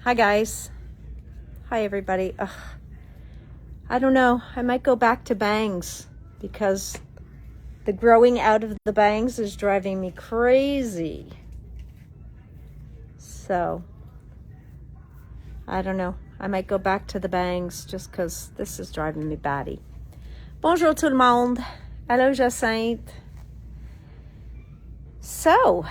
Hi guys. Hi everybody. Ugh. I don't know. I might go back to bangs because the growing out of the bangs is driving me crazy. So, I don't know. I might go back to the bangs just because this is driving me batty. Bonjour tout le monde. Hello Jacinthe. So,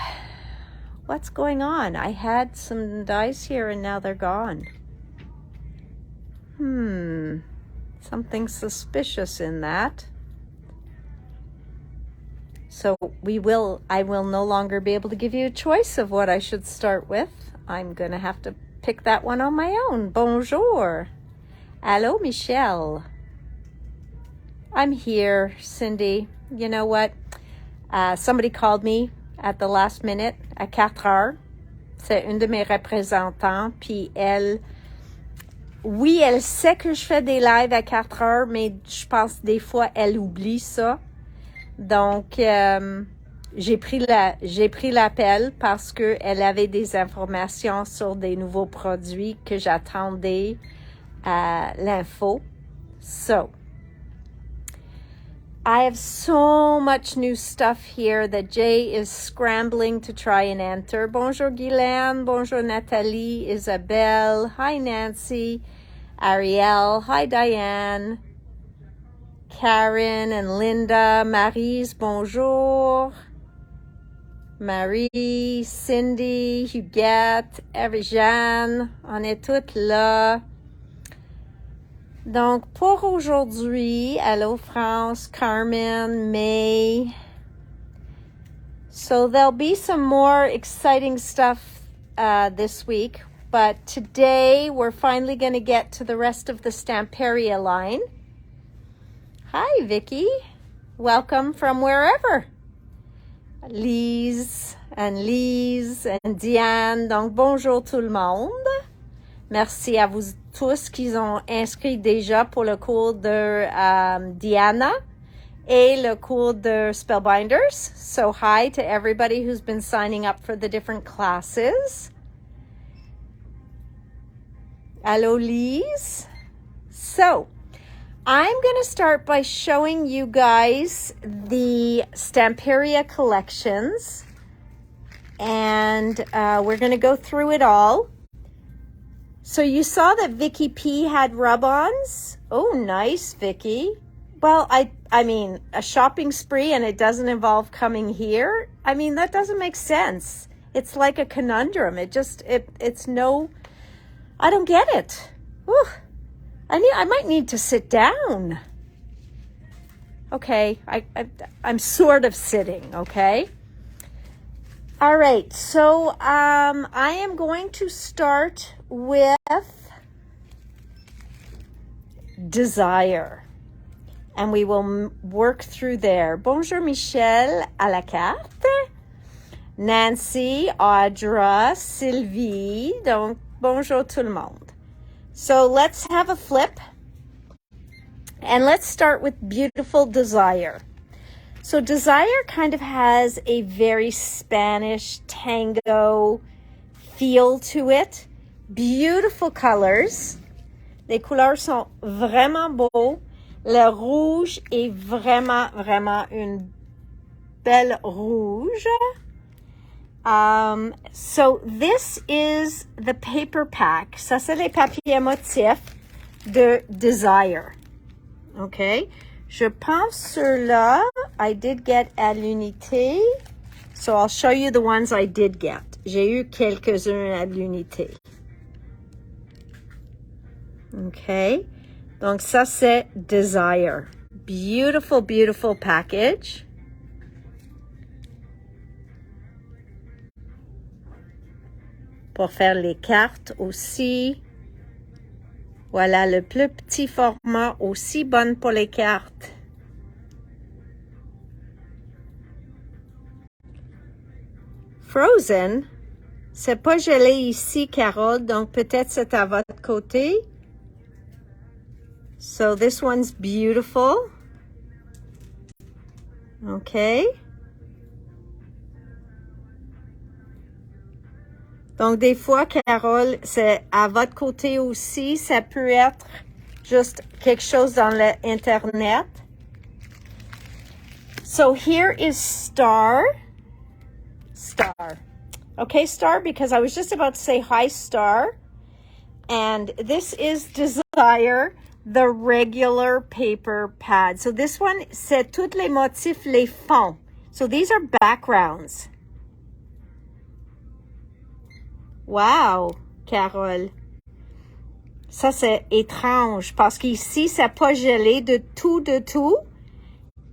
what's going on? I had some dies here and now they're gone. Something suspicious in that. So I will no longer be able to give you a choice of what I should start with. I'm going to have to pick that one on my own. Bonjour. Hello, Michelle. I'm here, Cindy. You know what? Somebody called me at the last minute, à 4 heures. C'est une de mes représentants, puis elle sait que je fais des lives à 4 heures, mais je pense des fois, elle oublie ça. Donc, j'ai pris l'appel parce que elle avait des informations sur des nouveaux produits que j'attendais à l'info. So, I have so much new stuff here that Jay is scrambling to try and enter. Bonjour Guylaine, bonjour Nathalie, Isabelle, hi Nancy, Ariel, hi Diane, Karen and Linda, Maryse, bonjour, Marie, Cindy, Huguette, Jeanne, on est toutes là. Donc, pour aujourd'hui, hello France, Carmen, May. So there'll be some more exciting stuff this week, but today we're finally going to get to the rest of the Stamperia line. Hi, Vicky. Welcome from wherever. Lise and Diane. Donc, bonjour tout le monde. Merci à vous tous qui ont inscrit déjà pour le cours de Diana et le cours de Spellbinders. So hi to everybody who's been signing up for the different classes. Hello, Lise. So, I'm going to start by showing you guys the Stamperia collections. And we're going to go through it all. So you saw that Vicky P had rub-ons. Oh, nice, Vicky. Well, I mean, a shopping spree and it doesn't involve coming here. I mean, that doesn't make sense. It's like a conundrum. It's no, I don't get it. Whew. I might need to sit down. Okay, I'm sort of sitting, okay? All right, so I am going to start with Desire, and we will work through there. Bonjour Michel à la carte, Nancy, Audra, Sylvie, donc bonjour tout le monde. So let's have a flip, and let's start with beautiful Desire. So Desire kind of has a very Spanish tango feel to it. Beautiful colors. Les couleurs sont vraiment beaux. Le rouge est vraiment, vraiment une belle rouge. So this is the paper pack. Ça, c'est les papiers motifs de Desire. Okay? Je pense ceux-là, I did get à l'unité. So I'll show you the ones I did get. J'ai eu quelques-uns à l'unité. Okay. Donc ça, c'est Desire. Beautiful, beautiful package. Pour faire les cartes aussi. Voilà, le plus petit format, aussi bon pour les cartes. Frozen, c'est pas gelé ici, Carole, donc peut-être c'est à votre côté. So this one's beautiful. Okay. Donc, des fois, Carole, c'est à votre côté aussi. Ça peut être juste quelque chose dans l'Internet. So here is Star. Okay, Star, because I was just about to say hi, Star. And this is Desire, the regular paper pad. So this one, c'est tous les motifs, les fonds. So these are backgrounds. Wow, Carole. Ça, c'est étrange parce qu'ici, ça n'a pas gelé de tout.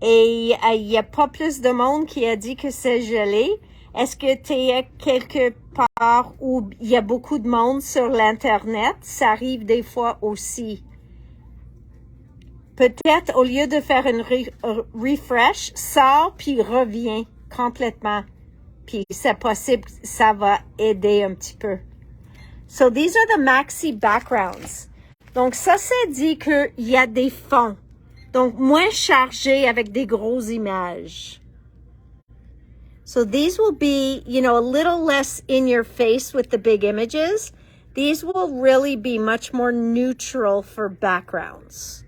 Et il n'y a pas plus de monde qui a dit que c'est gelé. Est-ce que tu es quelque part où il y a beaucoup de monde sur l'Internet? Ça arrive des fois aussi. Peut-être, au lieu de faire une refresh, sort puis revient complètement. Puis c'est possible, ça va aider un petit peu. So these are the maxi backgrounds. Donc ça, c'est dit qu'il y a des fonds. Donc moins chargés avec des grosses images. So these will be, you know, a little less in your face with the big images. These will really be much more neutral for backgrounds.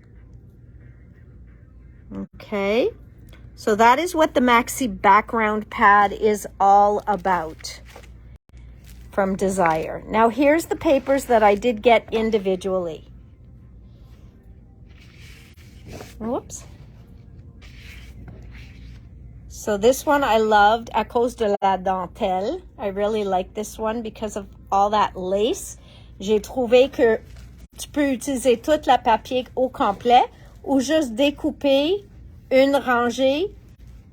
Okay. So that is what the maxi background pad is all about from Desire. Now here's the papers that I did get individually. Whoops. So this one I loved à cause de la dentelle. I really like this one because of all that lace. J'ai trouvé que tu peux utiliser toute la papier au complet ou juste découper une rangée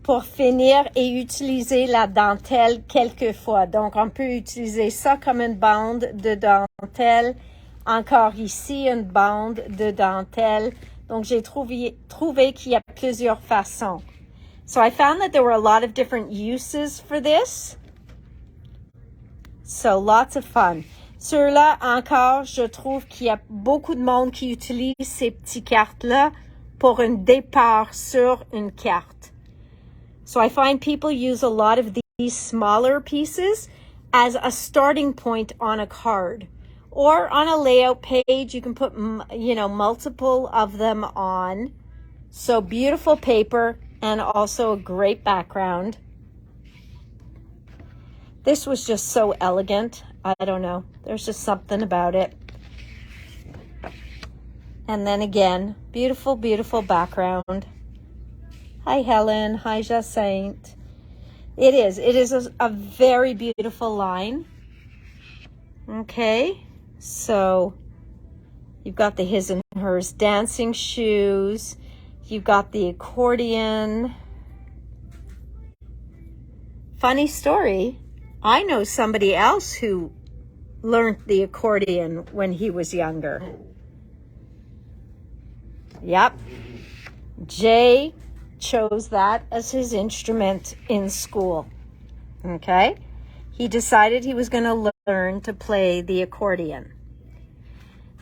pour finir et utiliser la dentelle quelquefois. Donc, on peut utiliser ça comme une bande de dentelle. Encore ici, une bande de dentelle. Donc, j'ai trouvé qu'il y a plusieurs façons. So, I found that there were a lot of different uses for this. So, lots of fun. Ceux-là, encore, je trouve qu'il y a beaucoup de monde qui utilise ces petites cartes-là pour un départ sur une carte. So I find people use a lot of these smaller pieces as a starting point on a card. Or on a layout page, you can put, you know, multiple of them on. So beautiful paper and also a great background. This was just so elegant. I don't know. There's just something about it. And then again, beautiful, beautiful background. Hi, Helen. Hi, Jacinthe. It is a very beautiful line. Okay. So you've got the his and hers dancing shoes. You've got the accordion. Funny story. I know somebody else who learned the accordion when he was younger. Yep. Jay chose that as his instrument in school. Okay? He decided he was going to learn to play the accordion.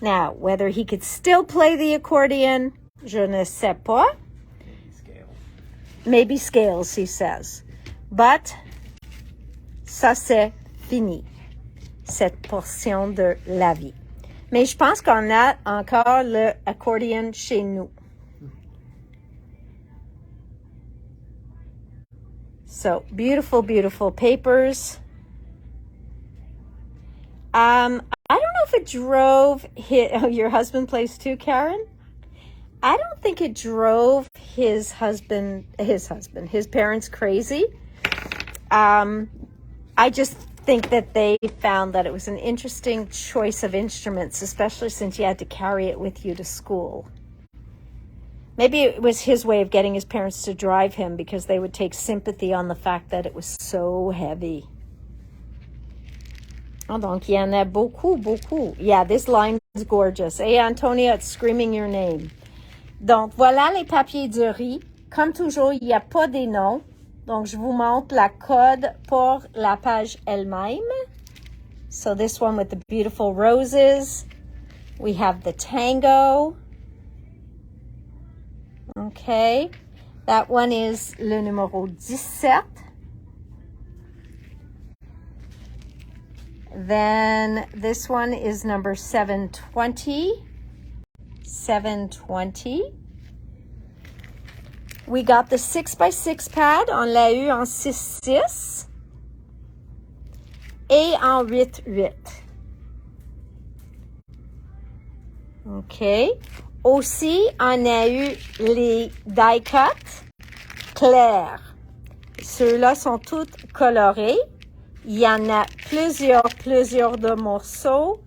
Now, whether he could still play the accordion, je ne sais pas. Maybe scales, he says. But, ça c'est fini. Cette portion de la vie. Mais je pense qu'on a encore l'accordion chez nous. So, beautiful, beautiful papers. I don't know if it drove your husband plays too, Karen? I don't think it drove his parents crazy. I just think that they found that it was an interesting choice of instruments, especially since you had to carry it with you to school. Maybe it was his way of getting his parents to drive him because they would take sympathy on the fact that it was so heavy. Oh, donc, il y en a beaucoup, beaucoup. Yeah, this line is gorgeous. Hey, Antonia, it's screaming your name. Donc, voilà les papiers de riz. Comme toujours, il n'y a pas des noms. Donc, je vous montre la code pour la page elle-même. So, this one with the beautiful roses. We have the tango. Okay. That one is le numéro 17. Then this one is number 720. 720. We got the 6x6 pad. On l'a eu en 6-6 et en 8-8. OK. Aussi, on a eu les die cut clairs. Ceux-là sont tous colorés. Il y en a plusieurs de morceaux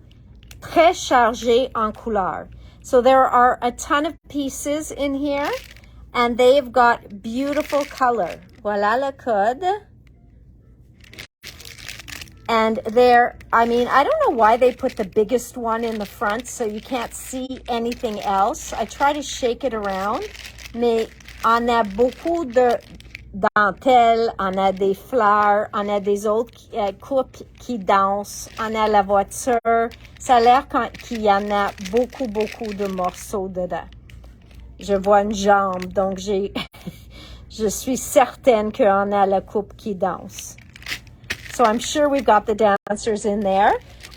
très chargés en couleur. So there are a ton of pieces in here and they've got beautiful color. Voilà le code. And there, I mean, I don't know why they put the biggest one in the front so you can't see anything else. I try to shake it around, mais on a beaucoup de dentelles, on a des fleurs, on a des autres couples qui dansent, on a la voiture. Ça a l'air qu'il y en a beaucoup de morceaux dedans. Je vois une jambe, donc je suis certaine qu'on a la couple qui danse. So I'm sure we've got the dancers in there.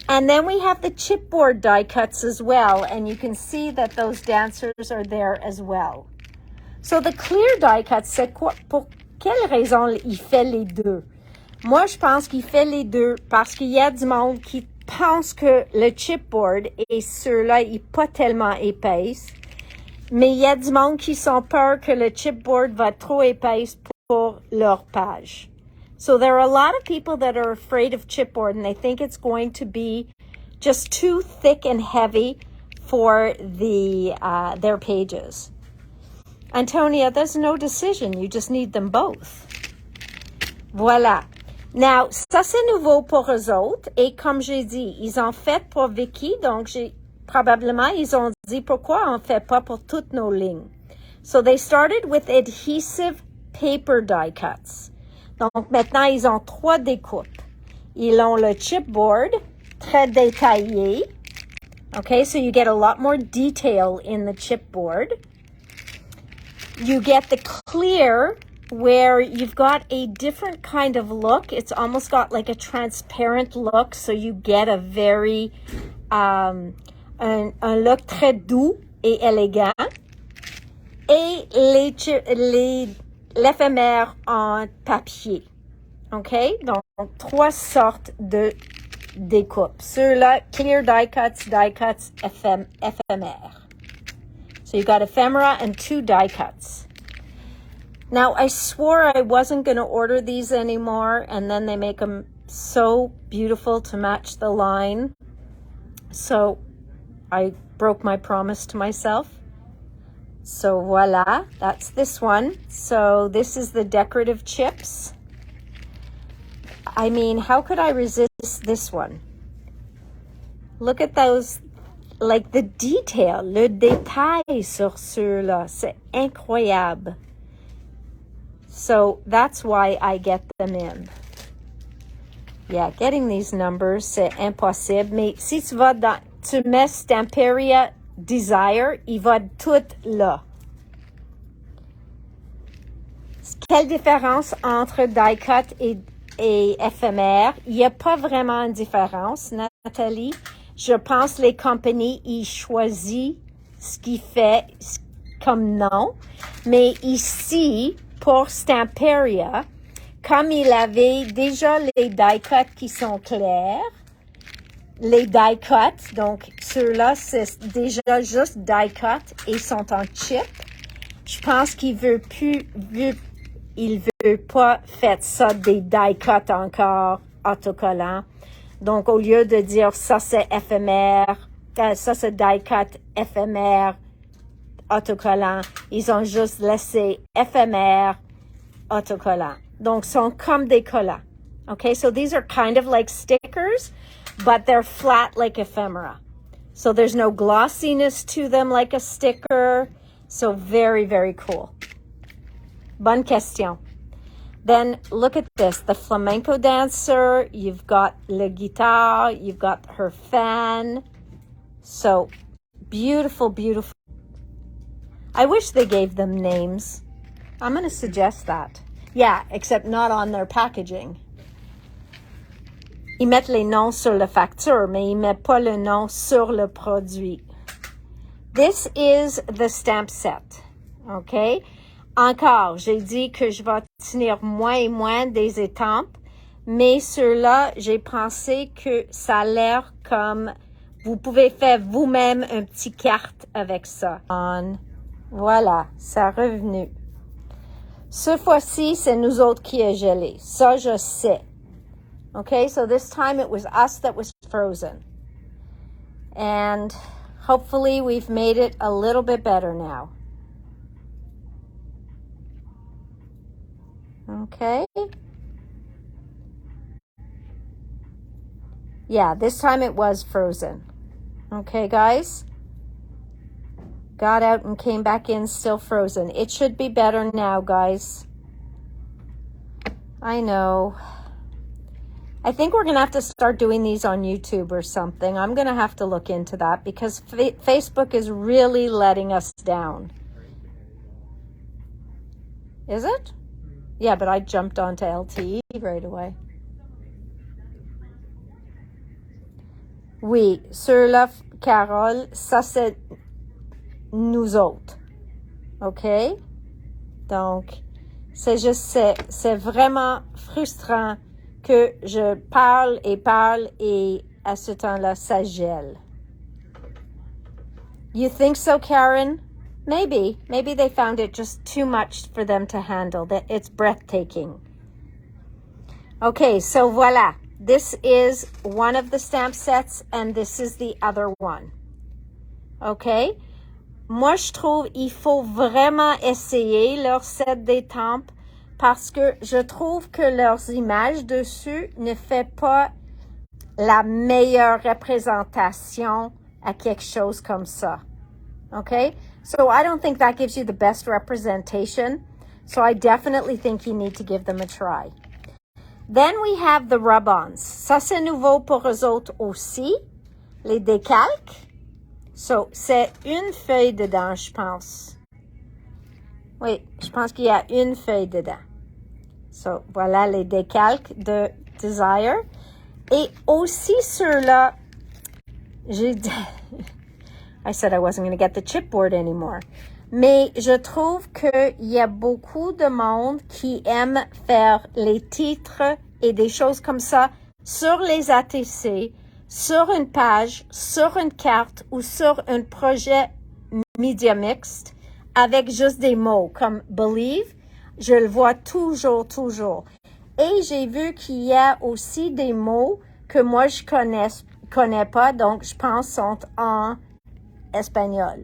And then we have the chipboard die cuts as well. And you can see that those dancers are there as well. So the clear die cuts, c'est quoi? Pour quelle raison il fait les deux? Moi, je pense qu'il fait les deux parce qu'il y a du monde qui pense que le chipboard et ceux-là, ils pas tellement épaisse. Mais il y a du monde qui sont peur que le chipboard va être trop épaisse pour leur page. So there are a lot of people that are afraid of chipboard and they think it's going to be just too thick and heavy for their pages. Antonia, there's no decision. You just need them both. Voilà. Now, ça c'est nouveau pour eux autres. Et comme j'ai dit, ils ont fait pour Vicky. Donc, probablement, ils ont dit pourquoi on fait pas pour toutes nos lignes. So they started with adhesive paper die cuts. Donc, maintenant, ils ont 3 découpes. Ils ont le chipboard, très détaillé. Okay, so you get a lot more detail in the chipboard. You get the clear, where you've got a different kind of look. It's almost got like a transparent look, so you get a very, un look très doux et élégant. Et l'éphémère en papier. OK? Donc, 3 sortes de découpes. Ceux-là, clear die cuts éphémères. So you got ephemera and 2 die cuts. Now, I swore I wasn't going to order these anymore, and then they make them so beautiful to match the line. So I broke my promise to myself. So voila, that's this one. So this is the decorative chips. I mean, how could I resist this one? Look at those, like the detail, le détail sur ceux-là, c'est incroyable. So that's why I get them in. Yeah, getting these numbers, c'est impossible. Mais si tu mets Stamperia Desire, il va tout là. Quelle différence entre die cut et éphémère? Il n'y a pas vraiment une différence, Nathalie. Je pense que les compagnies, ils choisissent ce qu'ils font comme nom. Mais ici, pour Stamperia, comme il avait déjà les die cut qui sont clairs, les die cut, donc ceux-là, c'est déjà juste die cut et sont en chip. Je pense qu'il veut pas faire ça des die cut encore autocollants. Donc, au lieu de dire ça c'est éphémère, ça c'est die cut éphémère, autocollant, ils ont juste laissé éphémère, autocollant. Donc, sont comme des collants. Okay, so these are kind of like stickers, but they're flat like ephemera. So there's no glossiness to them like a sticker. So very, very cool. Bonne question. Then look at this, the flamenco dancer, you've got le guitar, you've got her fan. So beautiful, beautiful. I wish they gave them names. I'm going to suggest that. Yeah, except not on their packaging. ils mettent les noms sur la facture, mais ils mettent pas le nom sur le produit. This is the stamp set. OK? Encore, j'ai dit que je vais tenir moins et moins des étampes, mais ceux-là, j'ai pensé que ça a l'air comme vous pouvez faire vous-même une petite carte avec ça. Voilà, ça a revenu. Ce fois-ci, c'est nous autres qui est gelé. Ça, je sais. Okay, so this time it was us that was frozen. And hopefully we've made it a little bit better now. Okay. Yeah, this time it was frozen. Okay, guys? Got out and came back in still frozen. It should be better now, guys. I know. I think we're going to have to start doing these on YouTube or something. I'm going to have to look into that because Facebook is really letting us down. Is it? Yeah, but I jumped onto LTE right away. Oui, sur la Carole, ça c'est nous autres. OK? Donc, c'est juste, c'est vraiment frustrant que je parle et à ce temps-là, ça gèle. You think so, Karen? Maybe. Maybe they found it just too much for them to handle. That it's breathtaking. Okay, so voilà. This is one of the stamp sets and this is the other one. Okay? Moi, je trouve il faut vraiment essayer leur set d'étampes parce que je trouve que leurs images dessus ne fait pas la meilleure représentation à quelque chose comme ça. Okay? So I don't think that gives you the best representation. So I definitely think you need to give them a try. Then we have the rub-ons. Ça, c'est nouveau pour eux autres aussi. Les décalques. So, c'est une feuille dedans, je pense. Oui, je pense qu'il y a une feuille dedans. So, voilà les décalques de Desire. Et aussi ceux-là, j'ai dit... I said I wasn't going to get the chipboard anymore. Mais je trouve qu'il y a beaucoup de monde qui aime faire les titres et des choses comme ça sur les ATC, sur une page, sur une carte ou sur un projet media mixed avec juste des mots comme believe. Je le vois toujours. Et j'ai vu qu'il y a aussi des mots que moi je connais pas, donc je pense sont en espagnol.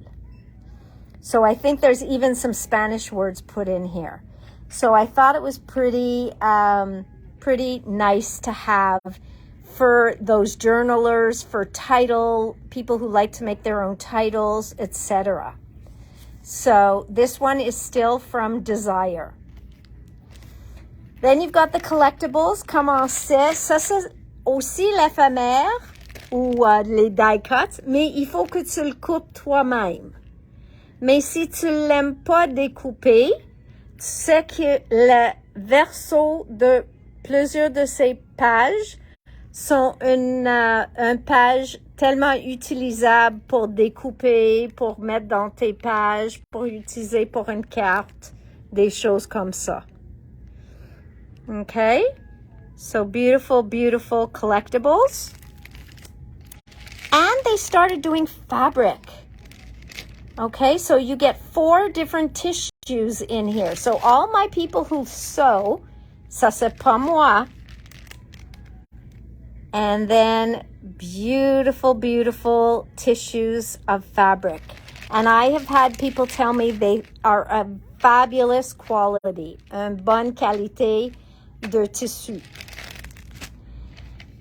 So I think there's even some Spanish words put in here. So I thought it was pretty nice to have for those journalers, for people who like to make their own titles, etc. So this one is still from Desire. Then you've got the collectibles. Comment c'est? Ça, c'est aussi l'éphémère ou les die cuts, mais il faut que tu le coupes toi-même. Mais si tu l'aimes pas découper, tu sais que le verso de plusieurs de ces pages sont une page tellement utilisable pour découper, pour mettre dans tes pages, pour utiliser pour une carte, des choses comme ça. Okay? So beautiful collectibles. And they started doing fabric. Okay, so you get 4 different tissues in here. So all my people who sew, ça c'est pas moi. And then beautiful tissues of fabric. And I have had people tell me they are of fabulous quality, une bonne qualité de tissu.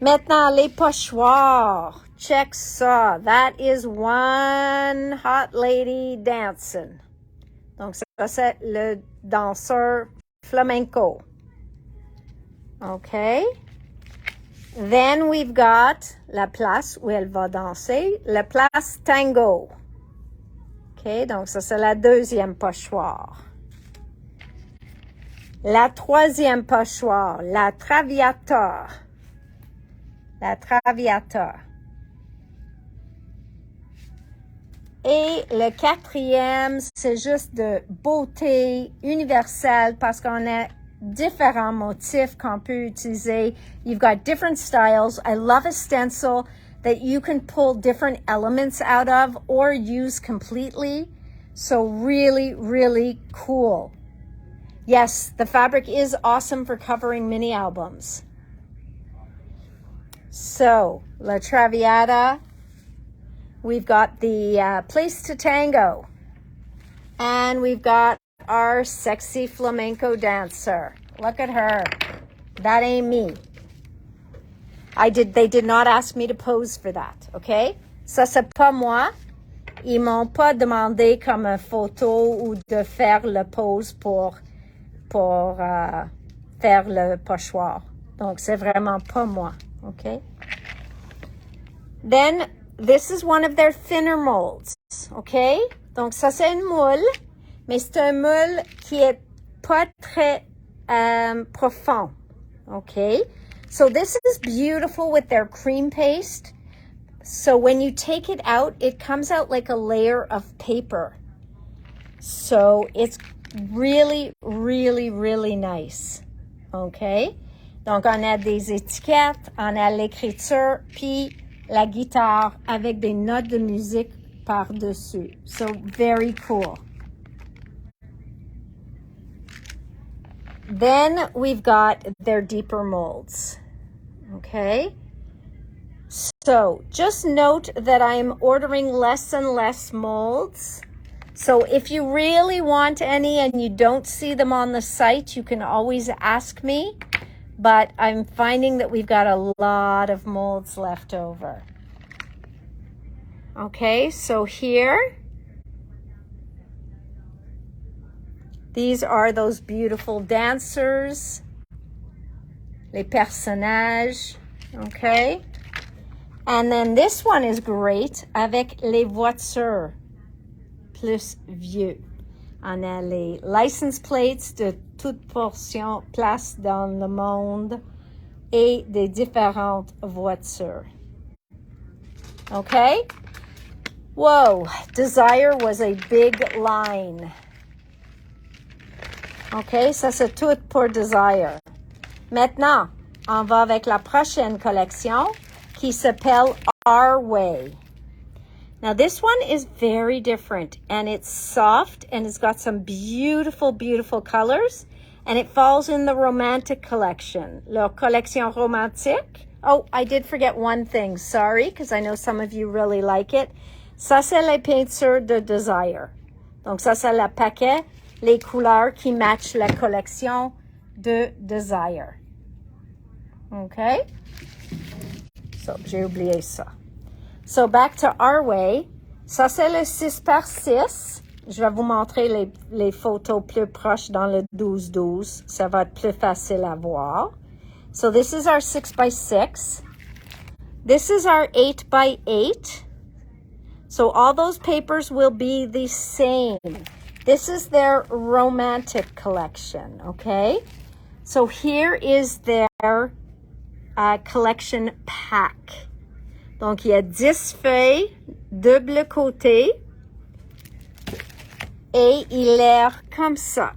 Maintenant, les pochoirs. Check ça. That is one hot lady dancing. Donc, ça, c'est le danseur flamenco. Okay. Then we've got la place où elle va danser, la place tango. Okay. Donc, ça, c'est la deuxième pochoir. La troisième pochoir, la traviata. la Traviata. Et le quatrième, c'est juste de beauté universelle parce qu'on a différents motifs qu'on peut utiliser. You've got different styles. I love a stencil that you can pull different elements out of or use completely. So really, really cool. Yes, the fabric is awesome for covering mini albums. So, La Traviata. We've got the Place to Tango. And we've got our sexy flamenco dancer. Look at her. That ain't me. They did not ask me to pose for that, okay? Ça, c'est pas moi. Ils m'ont pas demandé comme photo ou de faire le pose pour faire le pochoir. Donc, c'est vraiment pas moi, okay? Then, this is one of their thinner molds, okay? Donc, ça, c'est une moule, mais c'est un moule qui est pas très profond, okay? So, this is beautiful with their cream paste. So, when you take it out, it comes out like a layer of paper. So, it's really, really, really nice, okay? Donc, on a des étiquettes, on a l'écriture, puis la guitare avec des notes de musique par-dessus. So, very cool. Then we've got their deeper molds. Okay? So, just note that I am ordering less and less molds. So, if you really want any and you don't see them on the site, you can always ask me. But I'm finding that we've got a lot of molds left over. Okay, so here, these are those beautiful dancers, les personnages, okay? And then this one is great avec les voitures plus vieux. On a les license plates de toute portion, place dans le monde et des différentes voitures. Okay? Whoa, Desire was a big line. Okay, ça c'est tout pour Desire. Maintenant, on va avec la prochaine collection qui s'appelle Our Way. Now this one is very different and it's soft and it's got some beautiful, beautiful colors and it falls in the romantic collection, leur collection romantique. Oh, I did forget one thing, sorry, because I know some of you really like it. Ça, c'est les peintures de Desire. Donc ça, c'est le paquet, les couleurs qui matchent la collection de Desire. Okay? So, j'ai oublié ça. So, back to Our Way. Ça, c'est le 6x6. Je vais vous montrer les photos plus proches dans le 12-12. Ça va être plus facile à voir. So, this is our 6x6. This is our 8x8. So, all those papers will be the same. This is their romantic collection, okay? So, here is their collection pack. Donc, il y a 10 feuilles, double côté, et il a l'air comme ça.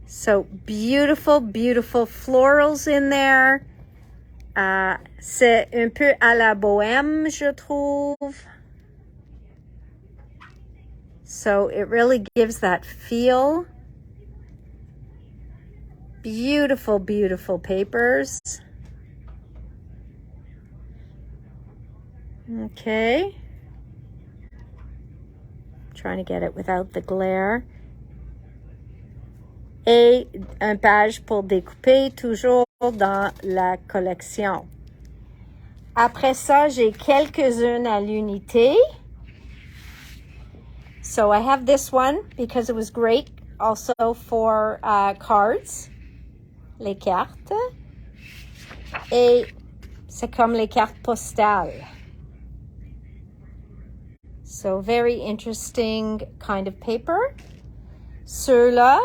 So, beautiful, beautiful florals in there. C'est un peu à la bohème, je trouve. So, it really gives that feel. Beautiful, beautiful papers. Okay. Trying to get it without the glare. Et un page pour découper, toujours dans la collection. Après ça, j'ai quelques-unes à l'unité. So I have this one because it was great also for cards. Les cartes. Et c'est comme les cartes postales. So very interesting kind of paper. Ceux-là,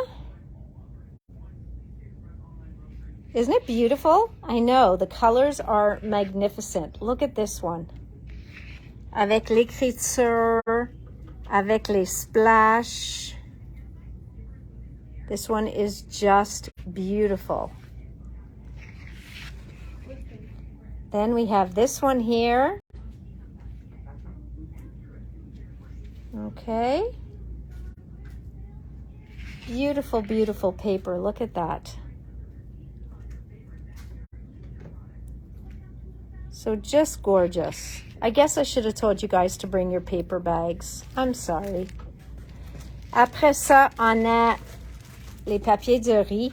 Isn't it beautiful? I know, the colors are magnificent. Look at this one. Avec l'écriture, avec les splash. This one is just beautiful. Then we have this one here. Okay. Beautiful, beautiful paper. Look at that. So just gorgeous. I guess I should have told you guys to bring your paper bags. I'm sorry. Après ça, on a les papiers de riz.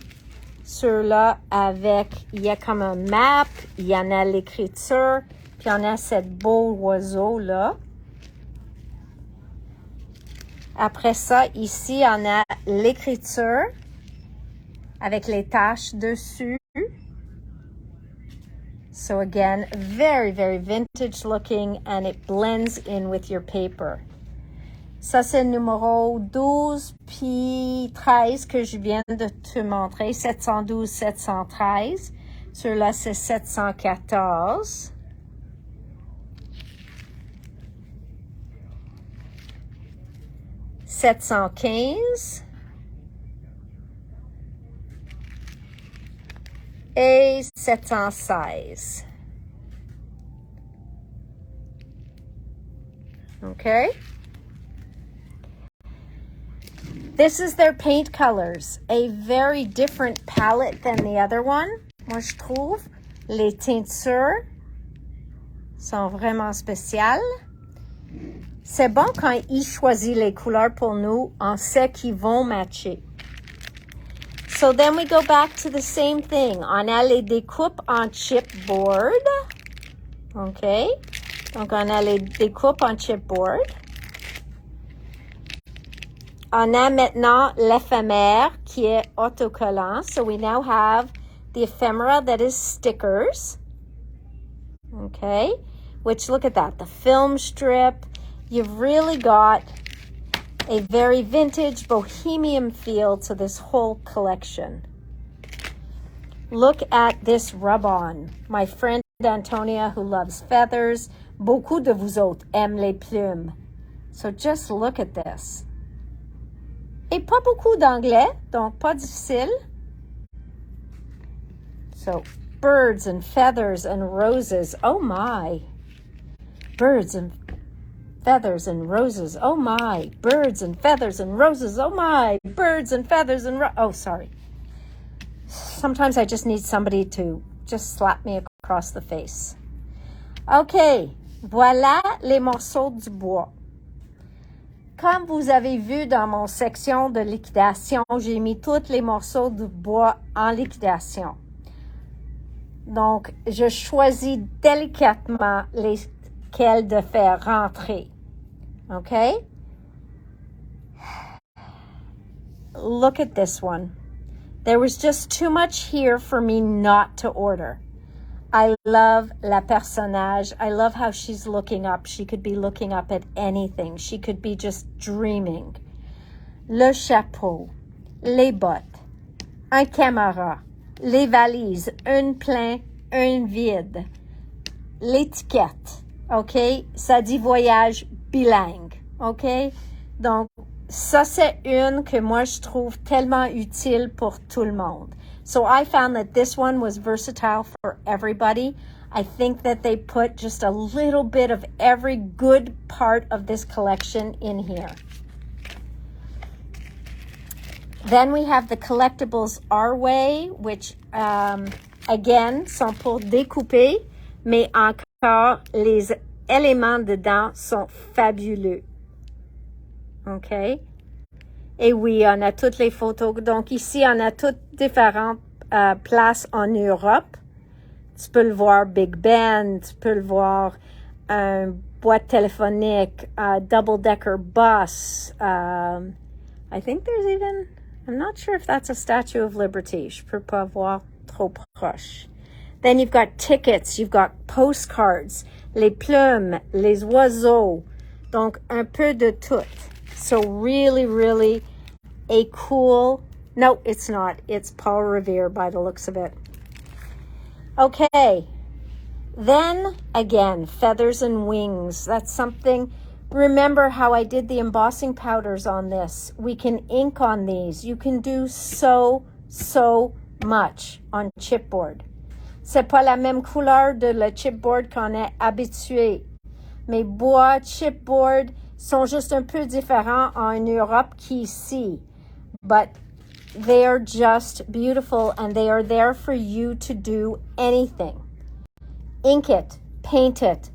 Ceux-là avec, il y a comme un map, il y en a l'écriture, puis on a cette beau oiseau-là. Après ça, ici, on a l'écriture avec les taches dessus. So again, very, very vintage looking, and it blends in with your paper. Ça, c'est le numéro 12 puis 13 que je viens de te montrer. 712, 713. Celui-là, c'est 714. $715 et $716. Okay. This is their paint colors. A very different palette than the other one. Moi, je trouve. Les teintures sont vraiment spéciales. C'est bon quand il choisit les couleurs pour nous, on sait qu'ils vont matcher. So then we go back to the same thing. On a les découpes en chipboard. OK. Donc, on a les découpes en chipboard. On a maintenant l'éphémère qui est autocollant. So we now have the ephemera that is stickers. Okay. Which, look at that. The film strip. You've really got a very vintage bohemian feel to this whole collection. Look at this rub-on. My friend Antonia, who loves feathers, beaucoup de vous autres aiment les plumes. So just look at this. Et pas beaucoup d'anglais, donc pas difficile. So birds and feathers and roses. Oh my. Birds and feathers and roses. Oh my. Birds and feathers and roses. Oh my. Birds and feathers and oh, sorry. Sometimes I just need somebody to just slap me across the face. OK. Voilà les morceaux du bois. Comme vous avez vu dans mon section de liquidation, j'ai mis tous les morceaux de bois en liquidation. Donc, je choisis délicatement lesquels de faire rentrer. OK? Look at this one. There was just too much here for me not to order. I love la personnage. I love how she's looking up. She could be looking up at anything. She could be just dreaming. Le chapeau, les bottes, un caméra, les valises, un plein, un vide, l'étiquette, OK? Ça dit voyage bilingue, OK? Donc, ça, c'est une que moi, je trouve tellement utile pour tout le monde. So I found that this one was versatile for everybody. I think that they put just a little bit of every good part of this collection in here. Then we have the Collectibles Our Way, which, again, sont pour découper, mais encore, les éléments dedans sont fabuleux. OK? Et oui, on a toutes les photos. Donc, ici, on a toutes différentes places en Europe. Tu peux le voir Big Ben, tu peux le voir boîte téléphonique, double-decker bus. I think there's even, I'm not sure if that's a Statue of Liberty. Je peux pas voir trop proche. Then you've got tickets, you've got postcards, les plumes, les oiseaux. Donc, un peu de tout. So really, really a cool, no, it's not. It's Paul Revere by the looks of it. Okay. Then again, feathers and wings. That's something. Remember how I did the embossing powders on this. We can ink on these. You can do so much on chipboard. C'est pas la même couleur de le chipboard qu'on est habitué. Mes bois chipboard sont juste un peu différents en Europe qu'ici. But they are just beautiful and they are there for you to do anything. Ink it, paint it,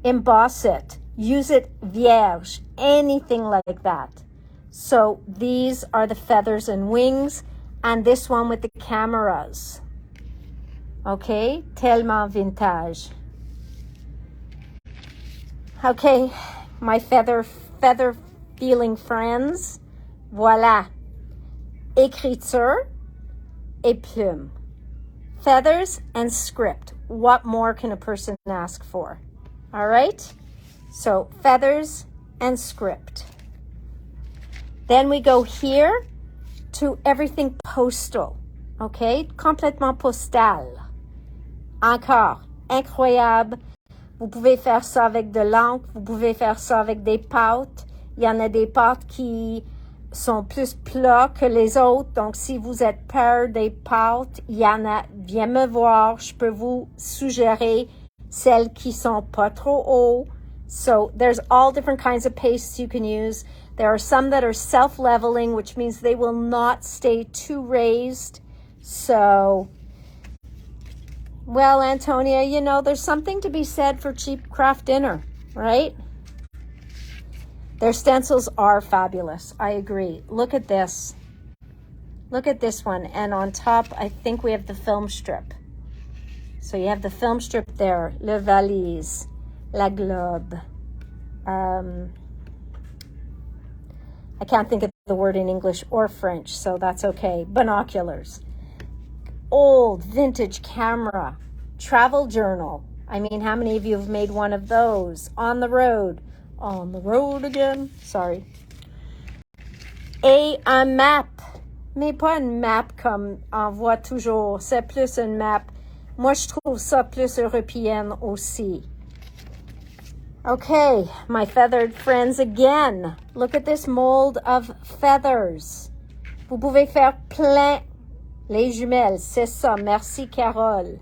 emboss it, use it vierge, anything like that. So these are the feathers and wings, and this one with the cameras. Okay, tellement vintage. Okay, my feather feeling friends. Voilà. Écriture et plume. Feathers and script. What more can a person ask for? All right? So feathers and script. Then we go here to everything postal. Okay? Complètement postal. Encore. Incroyable. Vous pouvez faire ça avec de l'encre. Vous pouvez faire ça avec des pâtes. Il y en a des pâtes qui sont plus plats que les autres. Donc, si vous êtes peur des pâtes, il y en a, viens me voir. Je peux vous suggérer celles qui sont pas trop hauts. So, there's all different kinds of pastes you can use. There are some that are self-leveling, which means they will not stay too raised. So, well, Antonia, you know, there's something to be said for cheap craft dinner, right? Their stencils are fabulous. I agree. Look at this. Look at this one. And on top, I think we have the film strip. So you have the film strip there. Le valise. La globe. I can't think of the word in English or French, so that's okay. Binoculars. Old vintage camera. Travel journal. I mean, how many of you have made one of those? On the road. On the road again. Sorry. Et un map. Mais pas une map comme on voit toujours. C'est plus une map. Moi, je trouve ça plus européenne aussi. Okay, my feathered friends again. Look at this mold of feathers. Vous pouvez faire plein. Les jumelles, c'est ça. Merci, Carole.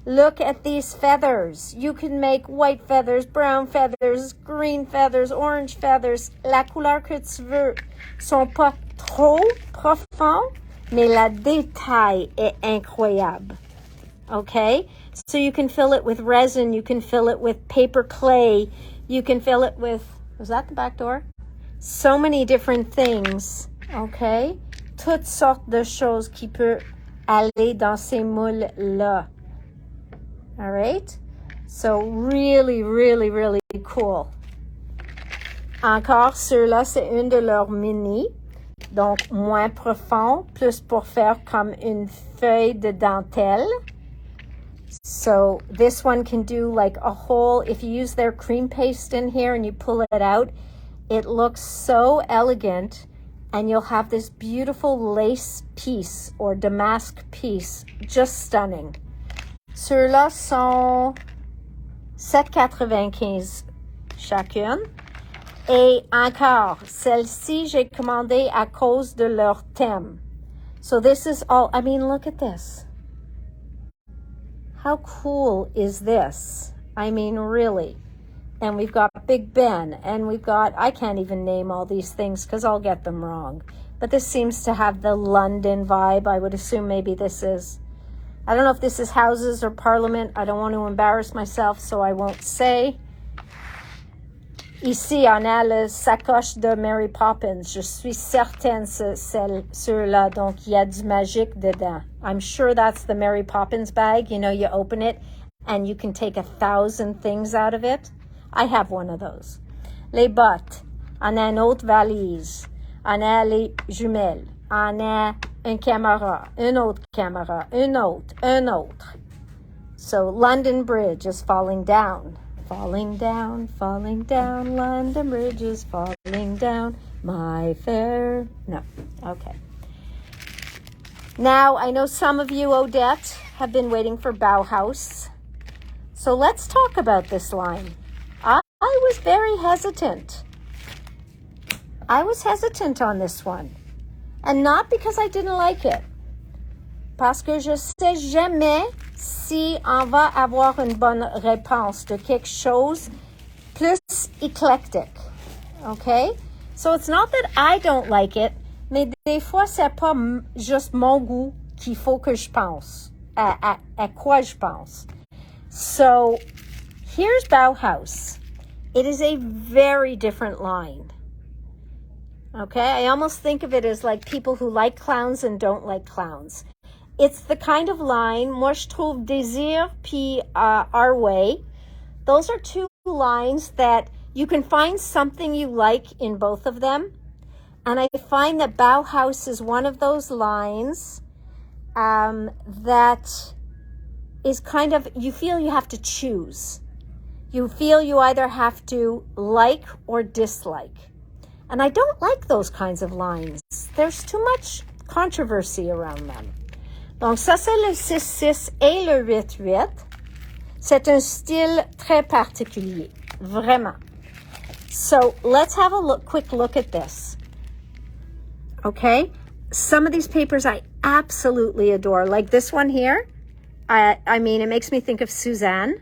Look at these feathers. You can make white feathers, brown feathers, green feathers, orange feathers. La couleur que tu veux sont pas trop profonds, mais la détail est incroyable. Okay? So you can fill it with resin, you can fill it with paper clay, you can fill it with, was that the back door? So many different things. Okay? Toutes sortes de choses qui peuvent aller dans ces moules-là. All right? So really, really, really cool. Encore, ceux-là, c'est une de leurs mini. Donc, moins profond, plus pour faire comme une feuille de dentelle. So, this one can do like a whole, if you use their cream paste in here and you pull it out, it looks so elegant. And you'll have this beautiful lace piece or damask piece. Just stunning. Ceux-là sont 7,95 chacune. Et encore, celle-ci, j'ai commandé à cause de leur thème. So this is all, I mean, look at this. How cool is this? I mean, really. And we've got Big Ben, and we've got, I can't even name all these things because I'll get them wrong. But this seems to have the London vibe. I would assume maybe this is, I don't know if this is Houses or Parliament. I don't want to embarrass myself, so I won't say. Ici, on a le sacoche de Mary Poppins. Je suis certaine c'est ceux-là. Donc, il y a du magique dedans. I'm sure that's the Mary Poppins bag. You know, you open it, and you can take 1,000 things out of it. I have one of those. Les bottes. On a une autre valise. On a les jumelles. On a une caméra. Une autre caméra. Une autre. So London Bridge is falling down. Falling down, falling down. London Bridge is falling down. My fair... No. Okay. Now, I know some of you, Odette, have been waiting for Bauhaus. So let's talk about this line. I was very hesitant. I was hesitant on this one. And not because I didn't like it. Parce que je sais jamais si on va avoir une bonne réponse de quelque chose plus éclectique. Okay? So it's not that I don't like it, mais des fois, c'est pas juste mon goût qu'il faut que je pense. À quoi je pense. So here's Bauhaus. It is a very different line. Okay? I almost think of it as like people who like clowns and don't like clowns. It's the kind of line, moi je trouve Désir puis Our Way. Those are two lines that you can find something you like in both of them. And I find that Bauhaus is one of those lines that is kind of, you feel you have to choose. You feel you either have to like or dislike. And I don't like those kinds of lines. There's too much controversy around them. Donc ça, c'est le 6-6 et le 8-8. C'est un style très particulier. Vraiment. So let's have a quick look at this. Okay? Some of these papers I absolutely adore. Like this one here. I mean, it makes me think of Suzanne.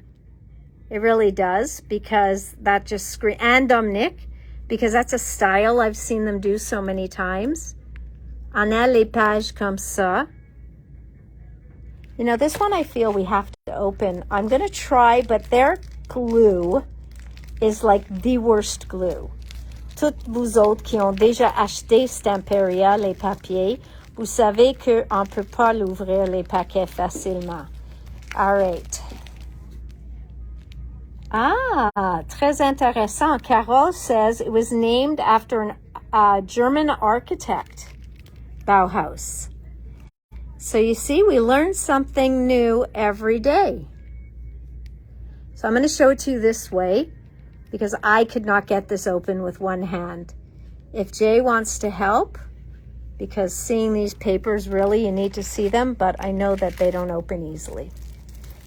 It really does, because that just screams, and Dominique, because that's a style I've seen them do so many times. On a les pages comme ça. You know, this one I feel we have to open. I'm going to try, but their glue is like the worst glue. Toutes vous autres qui ont déjà acheté Stamperia, les papiers, vous savez qu'on ne peut pas l'ouvrir les paquets facilement. All right. Ah, très intéressant. Carole says it was named after a German architect, Bauhaus. So you see, we learn something new every day. So I'm going to show it to you this way, because I could not get this open with one hand. If Jay wants to help, because seeing these papers, really, you need to see them, but I know that they don't open easily.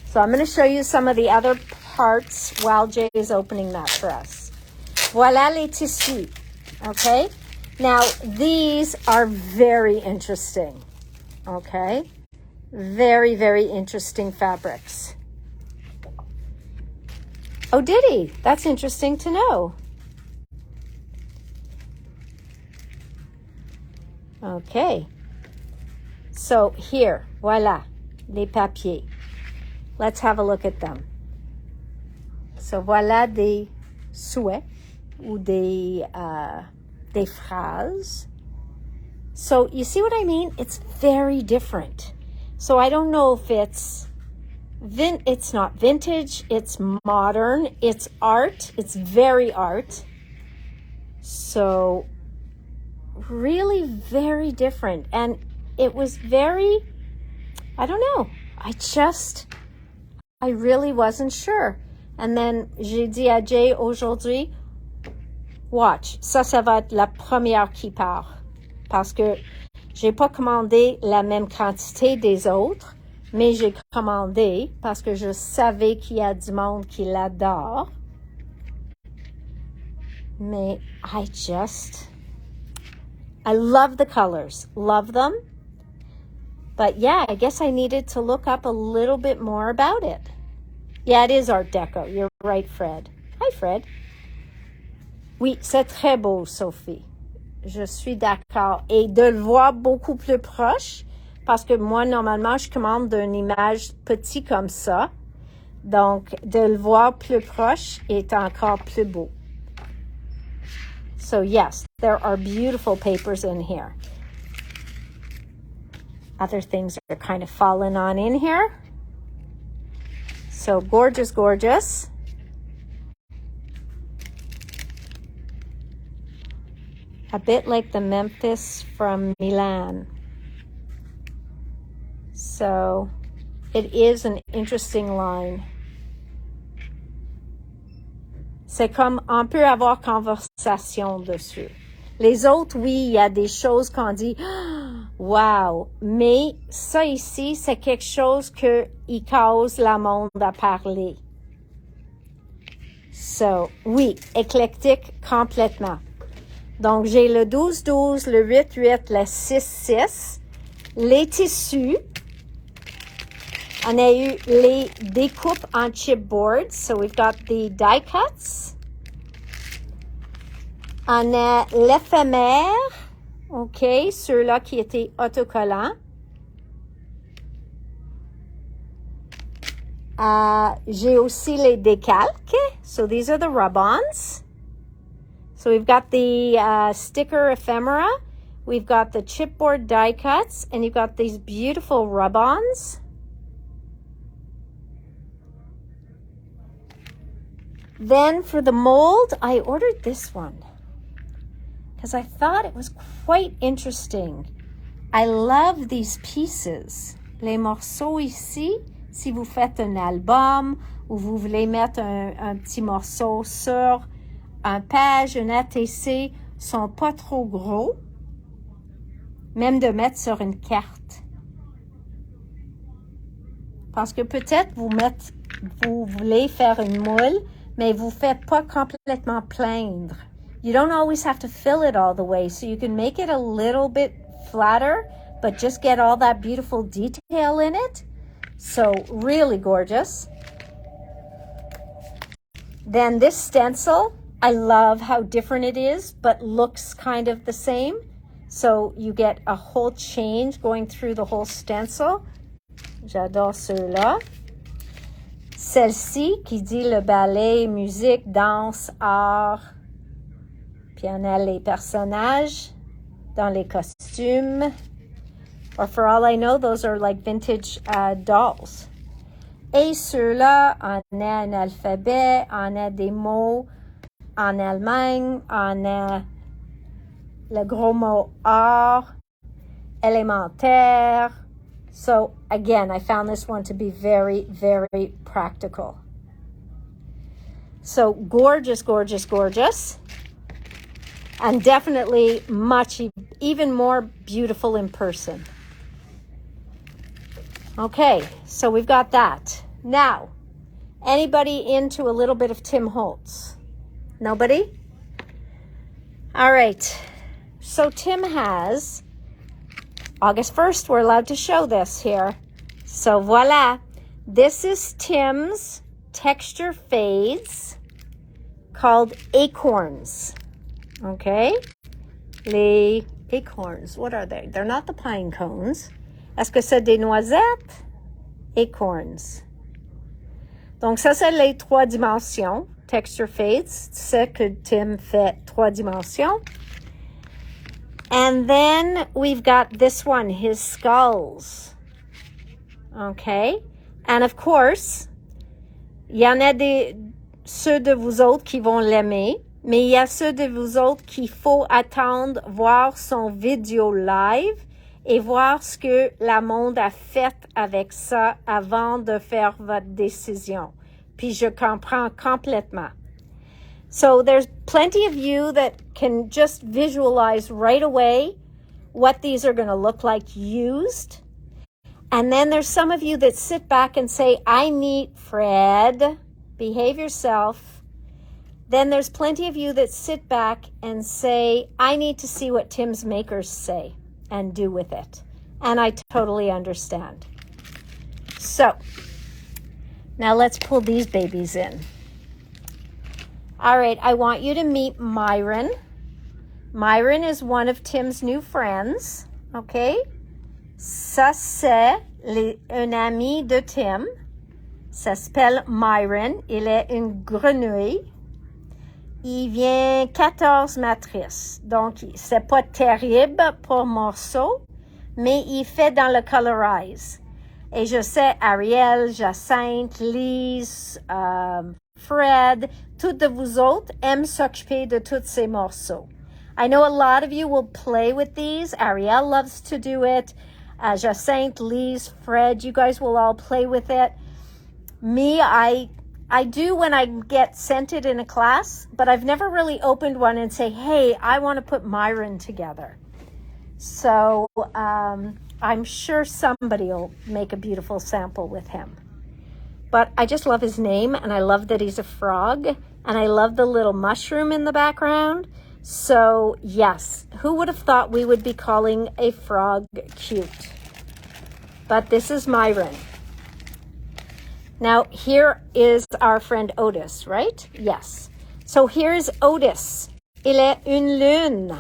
So I'm going to show you some of the other parts while Jay is opening that for us. Voilà les tissus. Okay? Now, these are very interesting. Okay? Very, very interesting fabrics. Oh, did he? That's interesting to know. Okay. So here, voila, les papiers. Let's have a look at them. So voilà des souhaits ou des phrases. So you see what I mean? It's very different. So I don't know if it's not vintage, it's modern, it's art, it's very art. So really very different. And it was very, I don't know, I really wasn't sure. And then j'ai dit à Jay aujourd'hui, watch, ça va être la première qui part. Parce que j'ai pas commandé la même quantité des autres, mais j'ai commandé parce que je savais qu'il y a du monde qui l'adore. Mais I love the colors, love them. But yeah, I guess I needed to look up a little bit more about it. Yeah, it is Art Deco. You're right, Fred. Hi, Fred. Oui, c'est très beau, Sophie. Je suis d'accord. Et de le voir beaucoup plus proche, parce que moi, normalement, je commande une image petit comme ça. Donc, de le voir plus proche est encore plus beau. So, yes, there are beautiful papers in here. Other things are kind of falling on in here. So, gorgeous, gorgeous. A bit like the Memphis from Milan. So, it is an interesting line. C'est comme, on peut avoir conversation dessus. Les autres, oui, il y a des choses qu'on dit, Wow! Mais ça ici, c'est quelque chose qui cause le monde à parler. So, oui, éclectique complètement. Donc, j'ai le 12-12, le 8-8, le 6-6. Les tissus. On a eu les découpes en chipboard. So, we've got the die cuts. On a l'éphémère. OK, ceux-là qui étaient autocollants. J'ai aussi les décalques. So, these are the rub-ons. So we've got the sticker ephemera, we've got the chipboard die cuts, and you've got these beautiful rub-ons. Then for the mold, I ordered this one because I thought it was quite interesting. I love these pieces. Les morceaux ici, si vous faites un album ou vous voulez mettre un petit morceau sur un page, un ATC, sont pas trop gros, même de mettre sur une carte. Parce que peut-être vous voulez faire une moule, mais vous faites pas complètement plaindre. You don't always have to fill it all the way, so you can make it a little bit flatter, but just get all that beautiful detail in it. So really gorgeous. Then this stencil, I love how different it is, but looks kind of the same. So you get a whole change going through the whole stencil. J'adore ceux-là. Celle-ci qui dit le ballet, musique, danse, art. Puis on a les personnages dans les costumes. Or for all I know, those are like vintage dolls. Et ceux-là, on a un alphabet, on a des mots en Allemagne, on a le gros mot art, élémentaire. So again, I found this one to be very, very practical. So gorgeous, gorgeous, gorgeous. And definitely even more beautiful in person. Okay, so we've got that. Now, anybody into a little bit of Timholtz? Nobody? All right. So Tim has, August 1st, we're allowed to show this here. So voila. This is Tim's texture fades called acorns. Okay? Les acorns, what are they? They're not the pine cones. Est-ce que c'est des noisettes? Acorns. Donc ça, c'est les 3 dimensions. Texture fades. Tu sais que Tim fait 3 dimensions. And then we've got this one, his skulls. Okay? And of course, il y en a ceux de vous autres qui vont l'aimer, mais il y a ceux de vous autres qu'il faut attendre, voir son vidéo live et voir ce que la monde a fait avec ça avant de faire votre décision. Puis je comprends complètement. So there's plenty of you that can just visualize right away what these are going to look like used. And then there's some of you that sit back and say, I need Fred, behave yourself. Then there's plenty of you that sit back and say, I need to see what Tim's makers say and do with it. And I totally understand. So now let's pull these babies in. All right, I want you to meet Myron. Myron is one of Tim's new friends, okay? Ça, c'est un ami de Tim. Ça s'appelle Myron. Il est une grenouille. Il vient 14 matrices. Donc, c'est pas terrible pour morceau, mais il fait dans le colorize. Et je sais, Ariel, Jacinthe, Lise, Fred, toutes de vous autres aiment s'occuper de tous ces morceaux. I know a lot of you will play with these. Ariel loves to do it. Jacinthe, Lise, Fred, you guys will all play with it. Me, I do when I get sent it in a class, but I've never really opened one and say, hey, I want to put Myron together. So I'm sure somebody will make a beautiful sample with him. But I just love his name, and I love that he's a frog, and I love the little mushroom in the background. So yes, who would have thought we would be calling a frog cute? But this is Myron. Now here is our friend Otis, right? Yes. So here's Otis. Il est une lune.